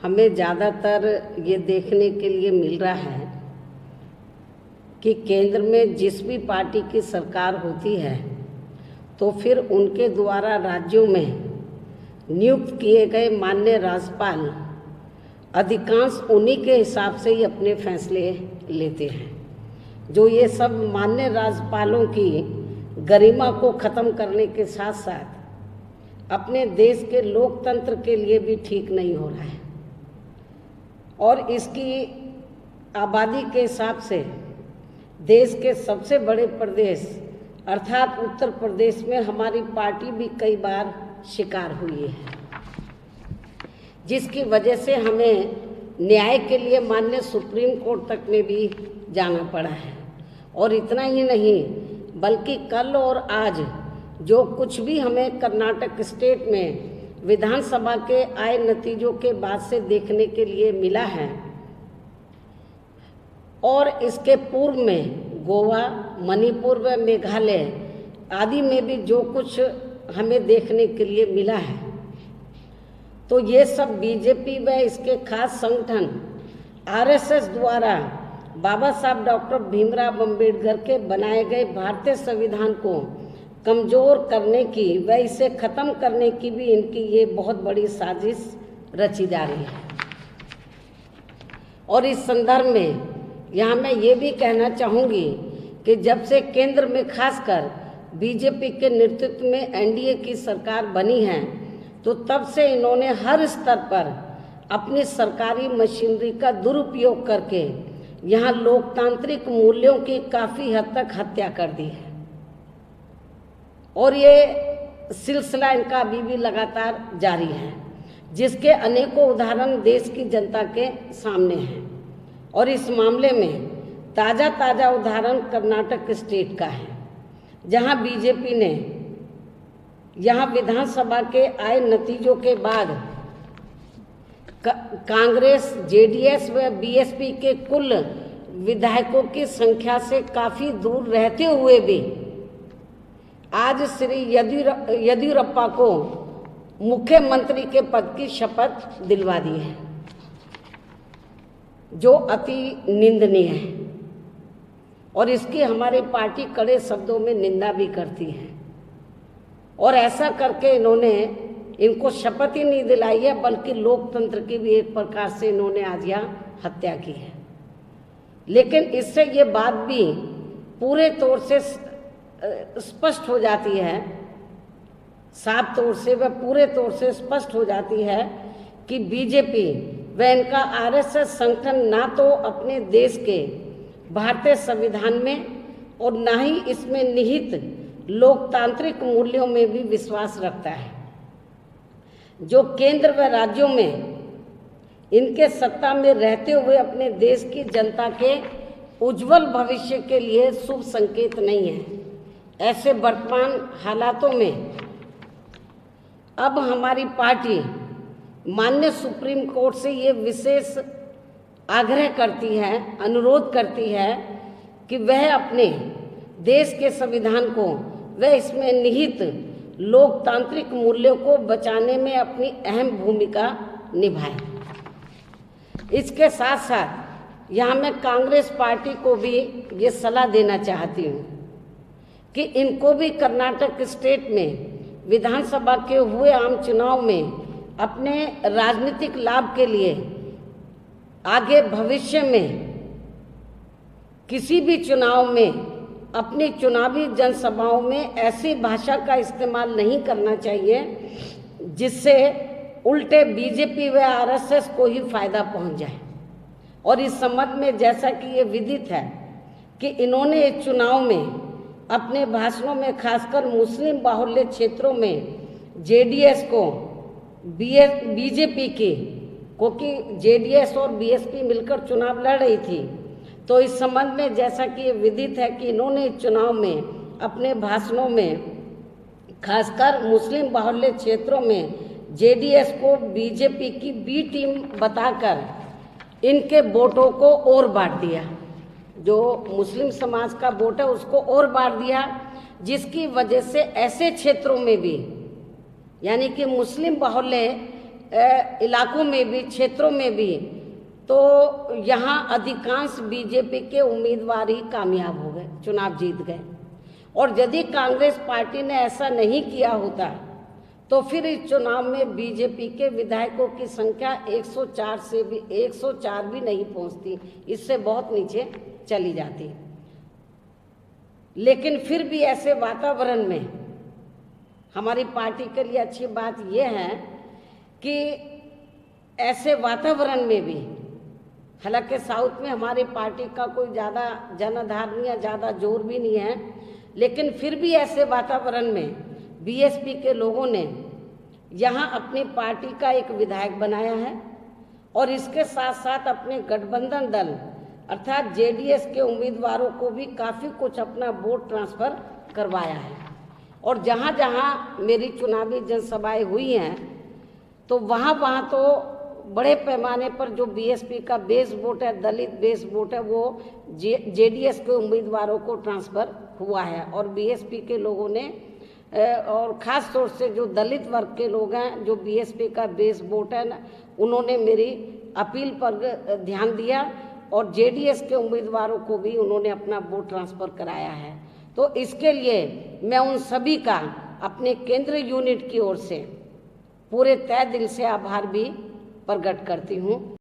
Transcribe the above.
हमें ज़्यादातर ये देखने के लिए मिल रहा है कि केंद्र में जिस भी पार्टी की सरकार होती है तो फिर उनके द्वारा राज्यों में नियुक्त किए गए माननीय राज्यपाल अधिकांश उन्हीं के हिसाब से ही अपने फैसले लेते हैं। जो ये सब माननीय राज्यपालों की गरिमा को ख़त्म करने के साथ साथ अपने देश के लोकतंत्र के लिए भी ठीक नहीं हो रहा है। और इसकी आबादी के हिसाब से देश के सबसे बड़े प्रदेश अर्थात उत्तर प्रदेश में हमारी पार्टी भी कई बार शिकार हुई है, जिसकी वजह से हमें न्याय के लिए माननीय सुप्रीम कोर्ट तक में भी जाना पड़ा है। और इतना ही नहीं बल्कि कल और आज जो कुछ भी हमें कर्नाटक स्टेट में विधानसभा के आए नतीजों के बाद से देखने के लिए मिला है और इसके पूर्व में गोवा, मणिपुर व मेघालय आदि में भी जो कुछ हमें देखने के लिए मिला है, तो ये सब बीजेपी व इसके खास संगठन आरएसएस द्वारा बाबा साहब डॉक्टर भीमराव अंबेडकर के बनाए गए भारतीय संविधान को कमज़ोर करने की व इसे ख़त्म करने की भी इनकी ये बहुत बड़ी साजिश रची जा रही है। और इस संदर्भ में यहाँ मैं ये भी कहना चाहूँगी कि जब से केंद्र में खासकर बीजेपी के नेतृत्व में एनडीए की सरकार बनी है तो तब से इन्होंने हर स्तर पर अपनी सरकारी मशीनरी का दुरुपयोग करके यहाँ लोकतांत्रिक मूल्यों की काफ़ी हद तक हत्या कर दी है। और ये सिलसिला इनका अभी भी लगातार जारी है, जिसके अनेकों उदाहरण देश की जनता के सामने हैं। और इस मामले में ताज़ा उदाहरण कर्नाटक स्टेट का है, जहां बीजेपी ने यहाँ विधानसभा के आए नतीजों के बाद कांग्रेस, जेडीएस व बीएसपी के कुल विधायकों की संख्या से काफ़ी दूर रहते हुए भी आज श्री येदियुरप्पा को मुख्यमंत्री के पद की शपथ दिलवा दी है, जो अति निंदनीय है। और इसकी हमारी पार्टी कड़े शब्दों में निंदा भी करती है। और ऐसा करके इन्होंने इनको शपथ ही नहीं दिलाई है, बल्कि लोकतंत्र की भी एक प्रकार से इन्होंने आज यहाँ हत्या की है। लेकिन इससे ये बात भी पूरे तौर से स्पष्ट हो जाती है, साफ तौर से व पूरे तौर से स्पष्ट हो जाती है कि बीजेपी व इनका आरएसएस संगठन ना तो अपने देश के भारतीय संविधान में और ना ही इसमें निहित लोकतांत्रिक मूल्यों में भी विश्वास रखता है, जो केंद्र व राज्यों में इनके सत्ता में रहते हुए अपने देश की जनता के उज्जवल भविष्य के लिए शुभ संकेत नहीं है। ऐसे वर्तमान हालातों में अब हमारी पार्टी माननीय सुप्रीम कोर्ट से ये विशेष आग्रह करती है, अनुरोध करती है कि वह अपने देश के संविधान को व इसमें निहित लोकतांत्रिक मूल्यों को बचाने में अपनी अहम भूमिका निभाए। इसके साथ साथ यहाँ मैं कांग्रेस पार्टी को भी ये सलाह देना चाहती हूँ कि इनको भी कर्नाटक स्टेट में विधानसभा के हुए आम चुनाव में अपने राजनीतिक लाभ के लिए आगे भविष्य में किसी भी चुनाव में अपनी चुनावी जनसभाओं में ऐसी भाषा का इस्तेमाल नहीं करना चाहिए जिससे उल्टे बीजेपी व आरएसएस को ही फायदा पहुंच जाए। और इस संबंध में जैसा कि ये विदित है कि इन्होंने इस चुनाव में अपने भाषणों में खासकर मुस्लिम बाहुल्य क्षेत्रों में जेडीएस को बीजेपी की, क्योंकि जेडीएस और बीएसपी मिलकर चुनाव लड़ रही थी, तो इस संबंध में जैसा कि ये विदित है कि इन्होंने इस चुनाव में अपने भाषणों में खासकर मुस्लिम बाहुल्य क्षेत्रों में जेडीएस को बीजेपी की बी टीम बताकर इनके वोटों को और बांट दिया। जो मुस्लिम समाज का वोट है उसको और बांट दिया, जिसकी वजह से ऐसे क्षेत्रों में भी यानी कि मुस्लिम बाहुल्य इलाकों में भी, क्षेत्रों में भी, तो यहाँ अधिकांश बीजेपी के उम्मीदवार ही कामयाब हो गए, चुनाव जीत गए। और यदि कांग्रेस पार्टी ने ऐसा नहीं किया होता तो फिर इस चुनाव में बीजेपी के विधायकों की संख्या 104 भी नहीं पहुंचती, इससे बहुत नीचे चली जाती। लेकिन फिर भी ऐसे वातावरण में हमारी पार्टी के लिए अच्छी बात यह है कि ऐसे वातावरण में भी, हालांकि साउथ में हमारी पार्टी का कोई ज़्यादा जनाधारण या ज़्यादा जोर भी नहीं है, लेकिन फिर भी ऐसे वातावरण में बीएसपी के लोगों ने यहाँ अपनी पार्टी का एक विधायक बनाया है और इसके साथ साथ अपने गठबंधन दल अर्थात जेडीएस के उम्मीदवारों को भी काफ़ी कुछ अपना वोट ट्रांसफ़र करवाया है। और जहाँ जहाँ मेरी चुनावी जनसभाएं हुई हैं तो वहाँ तो बड़े पैमाने पर जो बीएसपी का बेस वोट है, दलित बेस वोट है, वो जेडीएस के उम्मीदवारों को ट्रांसफ़र हुआ है। और बीएसपी के लोगों ने और ख़ास तौर से जो दलित वर्ग के लोग हैं, जो बीएसपी का बेस वोट है ना, उन्होंने मेरी अपील पर ध्यान दिया और जेडीएस के उम्मीदवारों को भी उन्होंने अपना वोट ट्रांसफ़र कराया है। तो इसके लिए मैं उन सभी का अपने केंद्रीय यूनिट की ओर से पूरे तहे दिल से आभार भी प्रकट करती हूँ।